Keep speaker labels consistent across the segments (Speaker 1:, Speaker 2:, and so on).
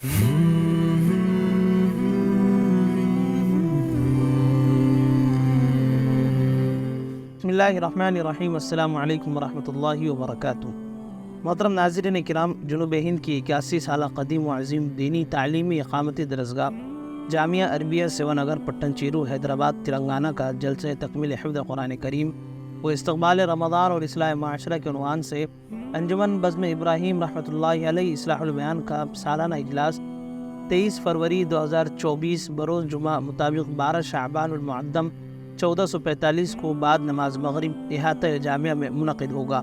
Speaker 1: बिस्मिल्लाहिर्रहमानिर्रहीम। अस्सलामु अलैकुम वरहमतुल्लाहि वबरकातुहू। मोहतरम नाज़रीन किराम, जुनूब हिंद की 81 साल क़दीम व अज़ीम दीनी तालीमी इक़ामती दरसगाह जामिया अरबिया सेवानगर पट्टनचेरू हैदराबाद तेलंगाना का जलसे तकमील हिफ्ज़ कुरान करीम व इस्तक़बाल रमज़ान और इस्लाह माशरा के उन्वान से अंजुमन बज़्म इब्राहीम रहमतुल्लाहि अलैहि इस्लाहुल बयान का सालाना इजलास 23 फरवरी 2024 बरोज़ जुमा मुताबिक 12 शाबानुल मुअद्दम 1445 को बाद नमाज मगरिब इहाता जामिया में मुनक़िद होगा,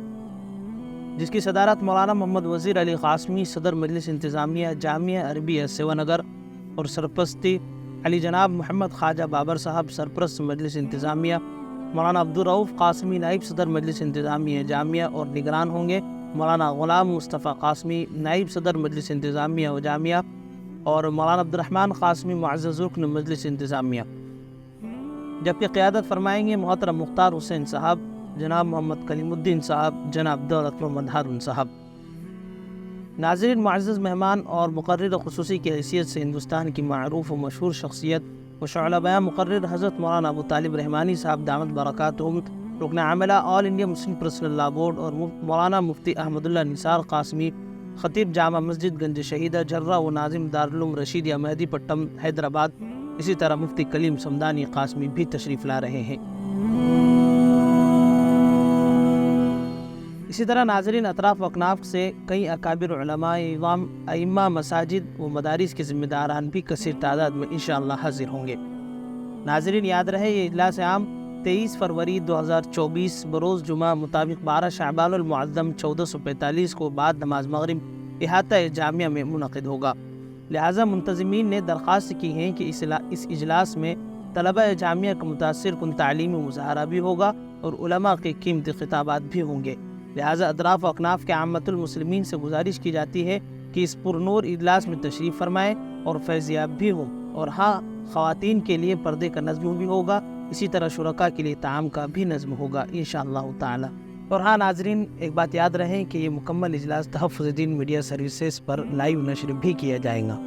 Speaker 1: जिसकी सदारत मौलाना मोहम्मद वज़ीर अली क़ासमी सदर मजलिस इंतज़ामिया जामिया अरबिया सेवानगर और सरपरस्ती अली जनाब मोहम्मद ख्वाजा बाबर साहब सरपरस्त मजलिस इंतज़ामिया मौलाना अब्दुल रऊफ़ क़ासमी नाइब सदर मजलिस इंतज़ामिया जामिया और निगरान होंगे मौलाना ग़ुलाम मुस्तफ़ा क़ासमी नाइब सदर मजलिस इंतज़ामिया व जामिया और मौलाना अब्दुर्रहमान क़ासमी मुअज़्ज़ज़ रुकन मजलिस इंतज़ामिया, जबकि क़यादत फरमाएंगे मोहतरम मुख्तार हुसैन साहब, जनाब मोहम्मद कलीमुद्दीन साहब, जनाब दौलत मोहम्मद हारून साहब। नाज़रीन मुअज़्ज़ज़ मेहमान और मुक़र्रिर ख़ुसूसी की हैसियत से हिंदुस्तान की मारूफ़ व मशहूर शख्सियत व शुअला बयां मुक़र्रिर हज़रत मौलाना अबू तालिब रहमानी साहब दामत बरकातुहुम रुकन आमिला all India Muslim personal law board और मौलाना मुफ्ती अहमदुल्लाह निसार क़ासमी ख़तीब जामा मस्जिद गंज शहीदा झर्रा व नाज़िम दारुल रशीदिया मेहदीपट्टम हैदराबाद, इसी तरह मुफ्ती कलीम समदानी क़ासमी भी तशरीफ़ ला रहे हैं। इसी तरह नाज़रीन अतराफ़ व अकनाफ़ से कई अकाबिर उलमा इमाम अइम्मा मसाजिद व मदारिस के ज़िम्मेदारान भी कसीर तादाद में इंशाअल्लाह हाज़िर होंगे। नाज़रीन याद रहे, ये इजलास आम 23 फरवरी 2024 बरोज़ जुमा मुताबिक 12 शाबानुल मुअद्दम 1445 को बाद नमाज मगरिब इहाता जामिया में मुनक़िद होगा। लिहाजा मुंतज़िमीन ने दरख्वास्त की है कि इस इजलास में तलबा जामिया का मुतासिर कुन तालीमी मुज़ाहरा भी होगा और उलमा के कीमती खिताबात भी होंगे। लिहाजा अतराफ़ व अकनाफ़ के आम्मतुल मुस्लिमीन से गुजारिश की जाती है कि इस पुरनूर इजलास में तशरीफ़ फरमाएँ और फैज़याब भी हों। और हाँ, ख़वातीन के लिए पर्दे का नज़्म भी होगा, इसी तरह शुरका के लिए ताम का भी नज़्म होगा इंशाअल्लाह ताला। और हाँ नाज़रीन, एक बात याद रहे कि ये मुकम्मल इजलास तहफ़्फ़ुज़-ए-दीन मीडिया सर्विसेज पर लाइव नशर भी किया जाएगा।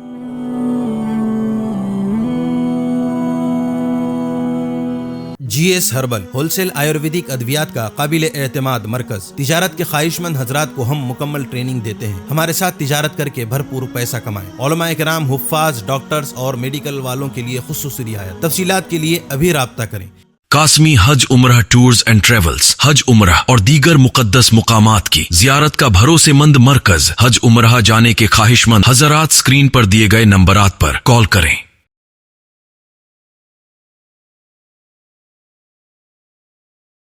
Speaker 2: GS हर्बल होलसेल आयुर्वेदिक अद्वियात का काबिल एतमाद मरकज। तिजारत के ख्वाहिशमंद हजरात को हम मुकम्मल ट्रेनिंग देते हैं। हमारे साथ तिजारत करके भरपूर पैसा कमाएं। उलमाए किराम, हुफ्फाज, डॉक्टर्स और मेडिकल वालों के लिए खुसूसी रियायत। तफसीलात के लिए अभी राब्ता करें।
Speaker 3: कासमी हज उम्रह टूर्स एंड ट्रेवल्स हज उम्रह और दीगर मुकद्दस मुकामात की जियारत का भरोसेमंद मरकज। हज उम्रह जाने के ख्वाहिशमंद हजरात स्क्रीन पर दिए गए नंबरात पर कॉल करें।